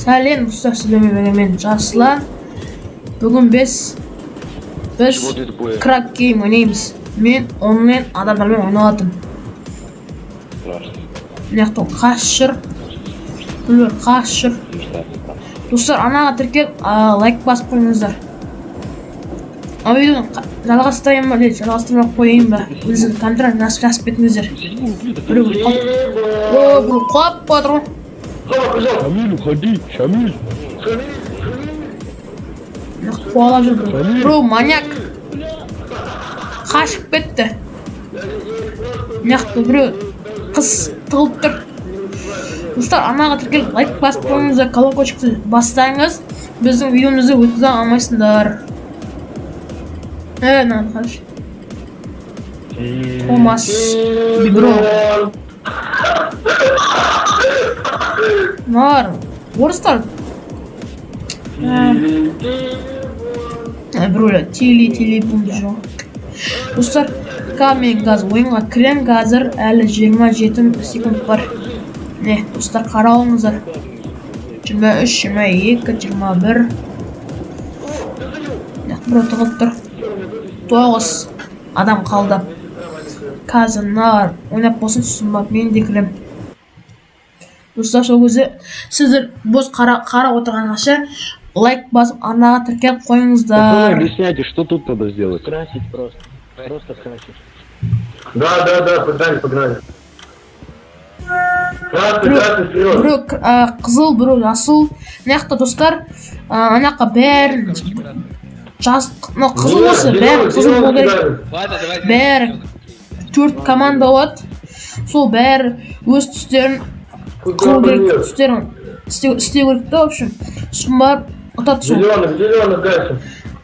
Сәлем достар, сіздермен мен Жасұлан. Бүгін біз крак гейм ойнаймыз. Мен онымен адамдармен ойнадым. Мынаяқта қашыр. Бүлер қашыр. Достар, анаға тіркеп лайк басып қойыңыздар. Ал видеоны жалғастырайын ба, жалғастырмай қойайын ба? Өзі контроль жазып кетіңіздер. Біреу құлап жатыр ғой. Шамиль, уходи, Шамиль. Қуалап жүр біреу маньяк. Қашып кетті. Мынақты біреу қыз тығылып тұр. Достар, анаға тіркеліп лайк басып қойыңыздар, колокольчикті бастаңыз. Біздің видеомызды өткізе алмайсыңдар. Мынаны қарашы. Томас Бибро. Нар, орыстар. Біреулер телефон жоқ. Достар, камен газ ойынға кірем, қазір әлі 27 секунд бар. Не, достар, қарауыңыздар. 23, 22, 21. Біреу тұғып тұр. 9 адам қалды. Қазір нар ойнап болсын, сұмбап мен де кірем. Достар, сол өзі сіздер бос қара отырғанғаша лайк басып, анаға тіркеп қойыңыздар. Объясняйте, что тут надо сделать? Красить просто. Просто красить. Да, погнали. Красный, вперед. Біреу қызыл, біреу жасыл. Мынаақта достар, анаққа бәрін қызыл болса, бәрі қызыл болу керек. Бәрі 4 команда болады. Сол бәрі өз түстерін қылу керек, түстерін істеу керек та, в общем. Сосын барып ұтады сол. Зеленый гасим.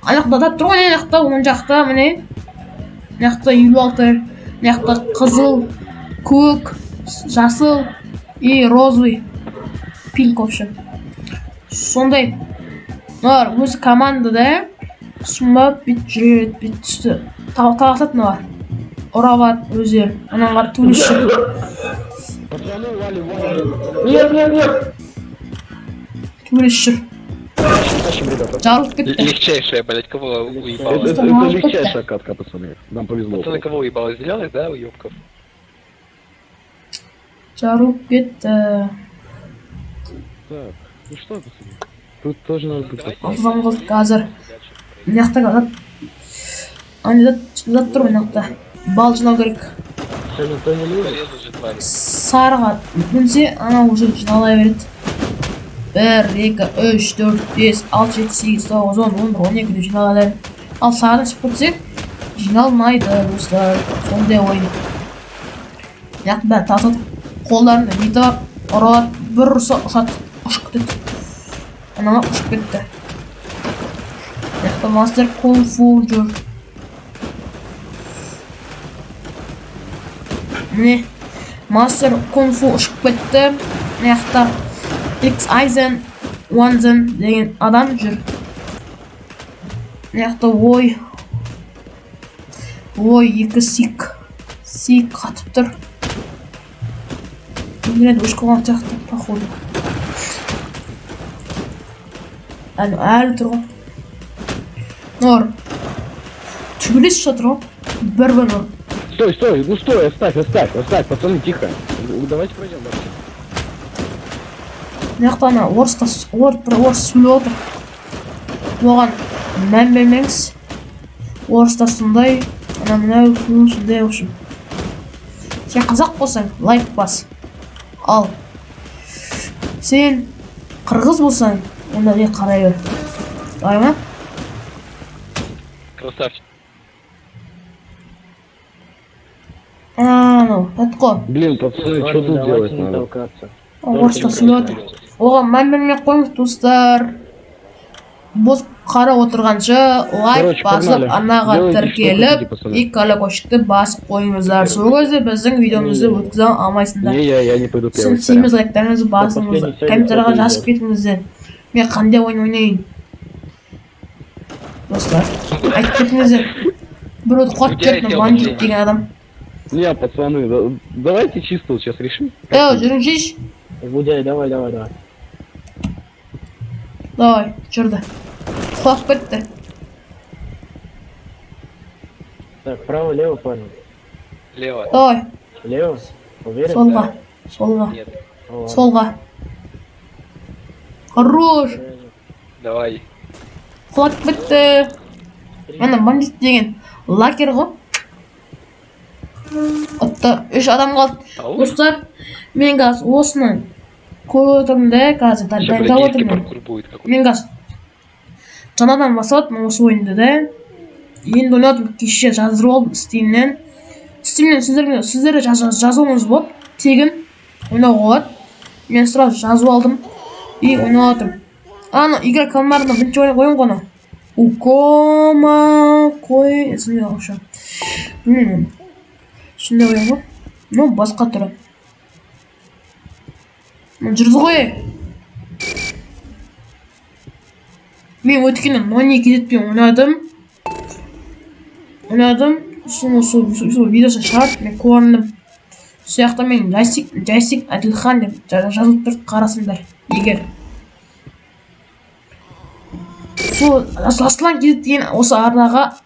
Аяқта да тұр ғой, аяқта, оң жақта, міне. Аяқта 56, аяқта қызыл, көк, жасыл и розовый, пинк, в общем. Сондай. Нар өзі командада сұмбап бүйтіп жүреді, бүйтіп түсті. Таласады нар. Ұрабат өздері. Анаңға туылыш жүр. Нет. Туылыш жүр. Жарылып кетті. Легчайшая, блять, кого уебалось? Это легчайшая катка, пацаны. Нам повезло. Пацаны, кого уебалось? Зеленых, да, уебков? Жарылып кетті. Так, ну что, пацаны? Тут тоже надо быть. Алтыдан қалды қазір. Мынаақта зат тұр, мынаақта. Бал жинау керек. Порезал же тварь. Сарыға бүнсе, ана уже жинала береді. 1, 2, 3, 4, 5, 6, 7, 8, 9, 10, 11, 12 деп жиналады. Ал сарыдан шығып кетсек, жиналмайды, достар. Сондай ойын. Мынақты бәрі тасады. Қолдарында беті бар, ұралады. Бір ұрса ұшады, ұшып кетеді. Анаңа ұшып кетті. Мынақты мастер кунг-фу жүр. Міне, мастер кунг-фу ұшып кетті. Мынақты X-Aizen, Wanzen деген адам жүр. Мынақты ой, 2 сик қатып тұр. Мені өш қылған сияқты, походу. Әлі тұр ғой. Нор. Түгілес жатыр ғой. Бір нор. Стой, ну стой, оставь, пацаны, тихо. Давайте пройдем дальше. Мынаақта ана орыс сөйлеп отыр. Оған мән бермеңіз. Орыста сондай, ана мынау сондай, в общем. Сен қазақ болсаң, лайк бас. Ал сен қырғыз болсаң, онда не қарай бер. Давай ма? Красавчик. Ну, Петко. Блин, пацаны, что тут делать надо? Орыста сөйлеп отыр. Оған мән бермей қойыңыз, достар. Бос қара отырғанша лайк басып, анаға тіркеліп, и колокольчикті басып қойыңыздар. Сол кезде біздің видеомызды өткізе алмайсыңдар. Не, я не пойду первый. Сен семіз лайктарыңызды басыңыздар. Комментарияға жазып кетіңіздер. Мен қандай ойнайын. Достар, айтып кетіңіздер. Біреуді қорып кетті, бандит деген адам. Не, пацаны, давайте чисто сейчас решим. Жүріңшеш. Гудяй, давай. Давай, жүрді. Құлап кетті. Так, право, лево, парни. Лево. Давай, Лево? Уверен? солға. Солға. Нет. Ну, ладно. Солға. Хорош. Давай. Құлап кетті. Мына бандит деген лакер ғой. Отта 3 адам қалды. Ау. Достар, мен қазір осыны көріп отырмын да, қазір Сейчас, дайындап блядь, отырмын. паркур будет какой-то. Мен қазір жаңадан бастадым осы ойынды да. Енді ойнадым, кеше жаздырып алдым Steam'нен. Steam'нен сіздер жазуыңыз болады, тегін ойнауға болады. Мен сразу жазып алдым и ойнап жатырмын. Ана игра кальмарына бірінші ойын ғой. Укома қой есімде қалшы. Білмеймін. Сондай ойын ғой. Ну, басқа түрі. Жүрді ғой. Мен өткенде 12 кетпен ойнадым. Сол видеосын шығарып, мен көріндім. Сояқта мен Жайсик Әділхан деп жазылып тұрып қарасыңдар, егер. Сол Аслан Кезет деген осы арнаға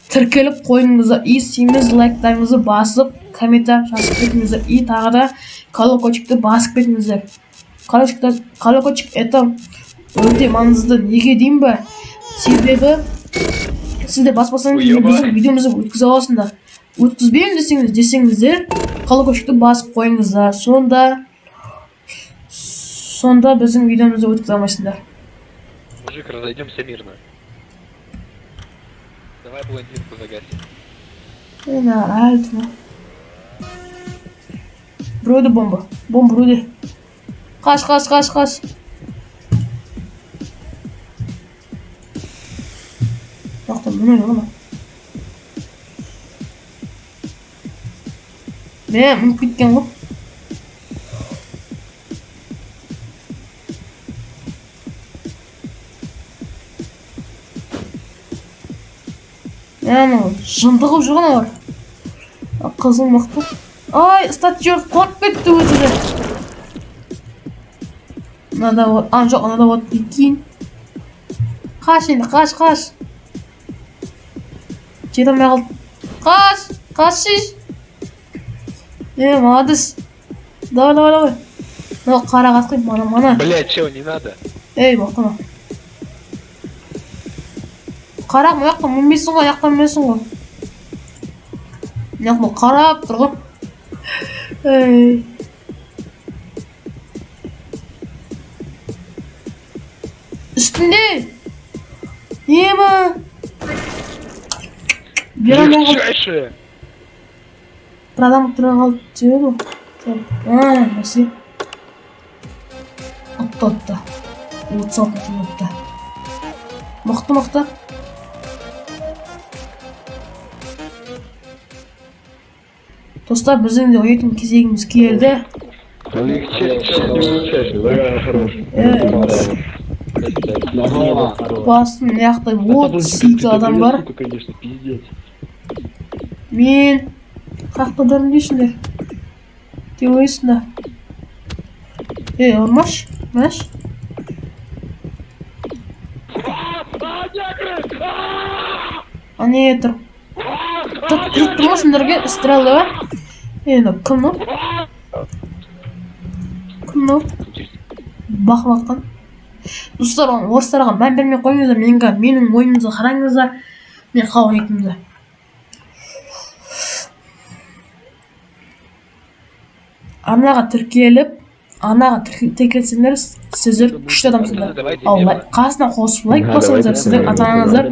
тіркеліп қойыңыздар, и 8 лайктарыңызды басып, комментар жазып кетіңіздер, и тағы да колокольчикті басып кетіңіздер. Колокольчик это өте маңызды. Неге деймін ба? Себебі сізде баспасаңыз біздің видеомызды өткізе аласыңдар. Өткізбеймін десеңіздер, колокольчикті басып қойыңыздар. Сонда біздің видеомызды өткізе алмайсыңдар. Мужик, разойдемся мирно. Давай блондинку загасим. Альтма. Броды бомба. Бомба броды. Қаш. Жоқтан мұны ғана. Мұны кеткен ғой. Жындығып жүрген олар. Қызыл мықты. Ай, статьер құлап кетті өтіде. Мынада от. Жоқ, мынада от кейін. Қаш енді, қаш. Жете алмай қалды. Қаш. Молодец. Давай. Ну, қара қасқой, мана. Блядь, чего, не надо? Ей, бақтыма. Қарақ, мұяқта мүнбейсің ғой, яқтан мүнбейсің ғой. Мұяқта қарап тұр ғой. Үстінде. Ема. Легчайшее. Bir adam тұра қалды деп еді ғой. Мәсе. Атты. 36 минутта. Мықты. Достар, біздің де ойын кезегіміз келді. Басын яқтай 32 адам бар. Конечно, пиздец. Мен қақта дұрын дейсіңдер. Деп ойсыңдар. Маш. Ане тұр. Тұрмасыңдарға стрелы ба? Енді кім бақып атқан. Достар, орыстарға мән бермей қойыңыздар. Менің ойымызды қараңыздар. Мен қалай етімді. Арнаға тіркелсеңдер, сіздер күшті адамсыңдар. Ал қасына қосып лайк басыңыздар, сіздің ата-анаңыздар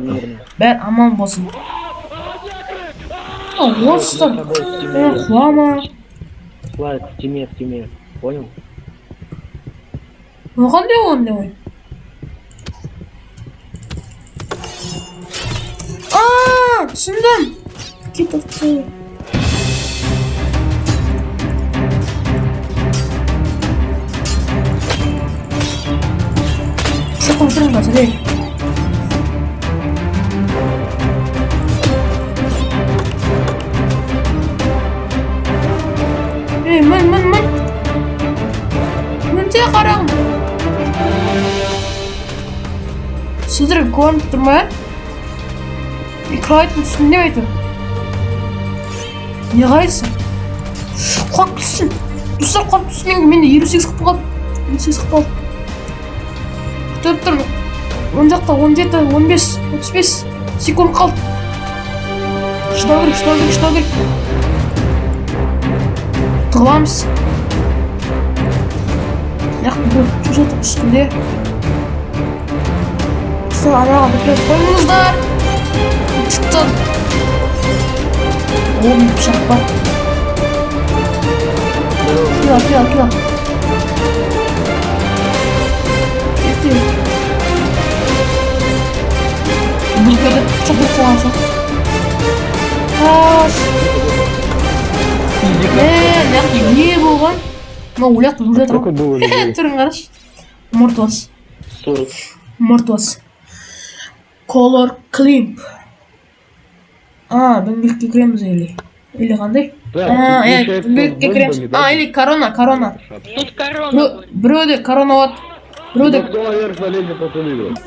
бәрі аман болсын. Орыстар, құлама. Лайк в теме. Понял? Қандай ойын? Түсіндім. Кетіпті. Шыққан қазір, ей. Мін те қарағым. Сіздерге көрініп тұр ма? Экрандың үстінде ме тұр? Не қарайсың? Қуап түссін. Достар қуап түссін. Менде 58 қып қалды. 58 қып қалды. Күтіп тұр. 10 жақта 17, 15, 35 секунд қалды. Шыдау керек. Тығыламыз. Яқты бір жүзетіп үстінде. Сіз анаға бітіріп қойыңыздар. Шықтан. Оғым пышақ бар. Кила. Кетті. Бүркеді. Пышақ деп қойған соң. Не болған? Мына ойлақты өлді Сколько было людей? түрін қараш. Мұртуаз. 40. Мұртуаз. Color Climp. Дөңгелекке кіреміз или қандай? Дөңгелекке кіреміз. Или корона. Тут корона. Біреуде корона болады. Біреуде Кто наверх залезет, тот и выиграет.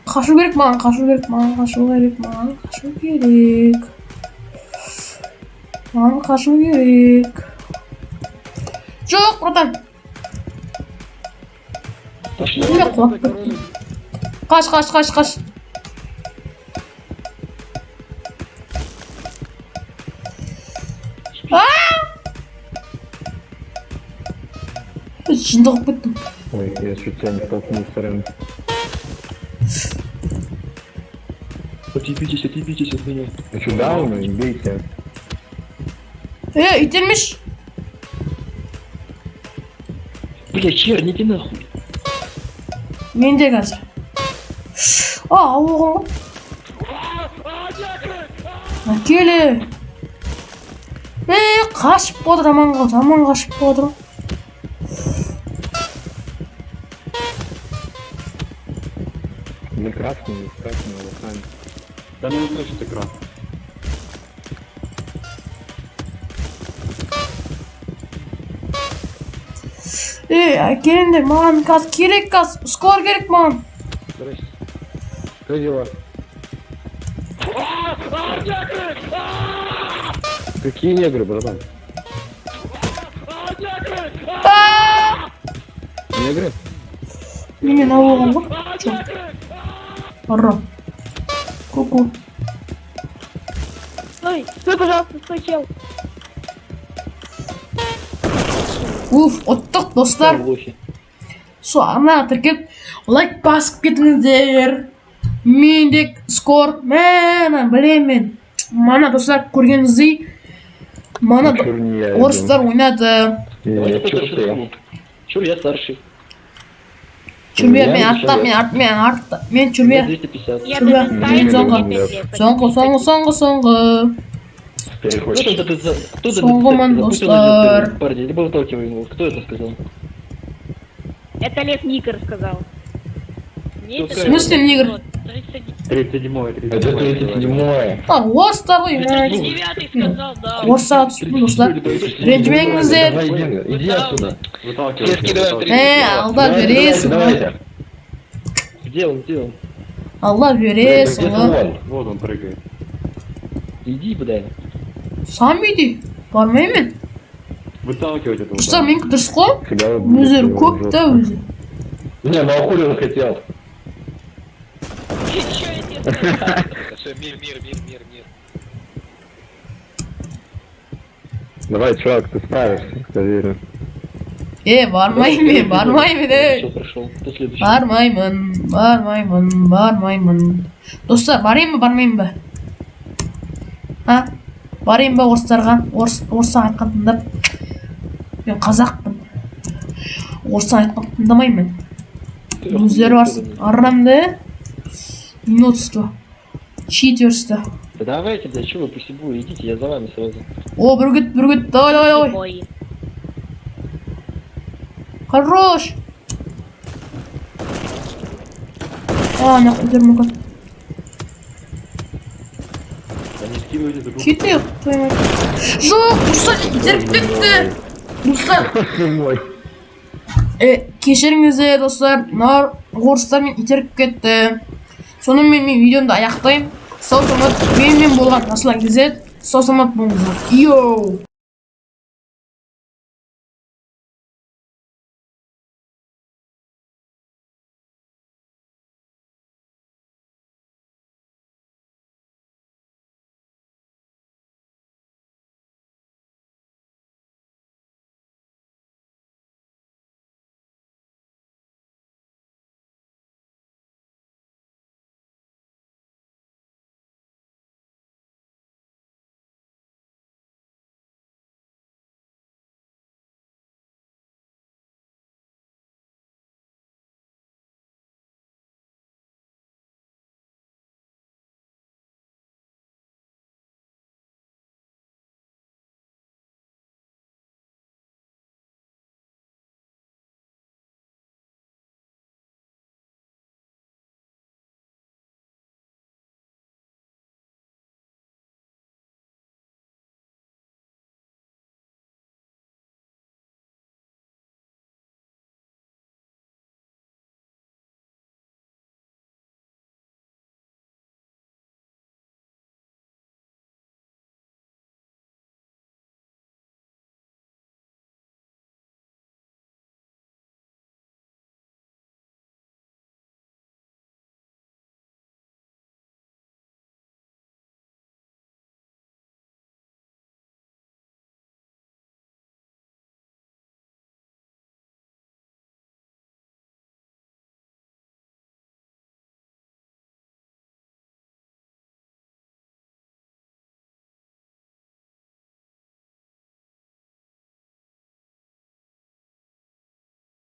қашу керек маған. Маған қашу керек. Жоқ, братан. Неге құлап кетті? Қаш. Жындығып кеттім. Ой, я чуть тебя не столкнул с рядом. Отъебитесь от меня. Ты что, даун? Не бейся. Итермеш. Бля, чер, не иди нахуй. Менде қазір. Оған. Әкелі. Қашып қодыр, аман қашып қодыр. Не красный, лохами. Да не услышит экран. Әкеліңдер, маған қазір керек қазір. Скор керек маған. Здрасте. Что дела? Какие негры, братан? Негры? Немен ауылған ғой? Жоқ. Ұры. Ку-ку. Стой, пожалуйста, стой, чел. Оттық достар. Лохи. Ана тіркеп лайк басып кетіңіздер. Мендек скор. Мәна білемен. Мана достар көргеніңіздей. Мана орыстар ойнады. Чур, я старший. Чүрбе мен артта, мен чүрбе. 250. Я Чура, предоставил соңғы. Кто Соңғымын, достар. Парни, либо выталкивай его. Кто это сказал? Это Лев Никер сказал. Нет, В смысле Нигер? 37-й. Это 37-е. Орыстар ғой. 39-й сказал, да. Орыстарға түспін достар. Ренжімеңіздер. Давай, иди отсюда. Я скидываю 3. Алда бересің. Давайте. Где он? Алла бересің. Вот он прыгает. Иди, бля. Сам иди. Бармаймын. Выталкивать этого. Достар, мен дұрыс қой. Тебя Өздері көп та өзі. Не, ну а хули он хотел? Все, мир. Давай, чувак, ты справишься, я верю. Бармаймын. Все, прошел. Кто следующий? Бармаймын. Достар, бармаймын ба? Барайын ба орыстарға? Орыстан айтқан тыңдап. Мен қазақпын. Орыстан айтқан тыңдамаймын. Өздері барсын. Аррамды. Минутство. Читерство. Да давайте, бля, что вы по себе идите, я за вами сразу. Бүргіт. Давай. Ой. Хорош. Нахуй мүмкін. Они скидывают эту группу. Кетейік, твою мать. Жоқ, ұрса итеріп кетті. Достар, Мой. кешіріңіздер достар. орыстар мен итеріп кетті. Сонымен мен видеомды аяқтаймын. Сау саламат, менімен болған Аслан Кезет. Сау саламат болыңыздар. Йоу!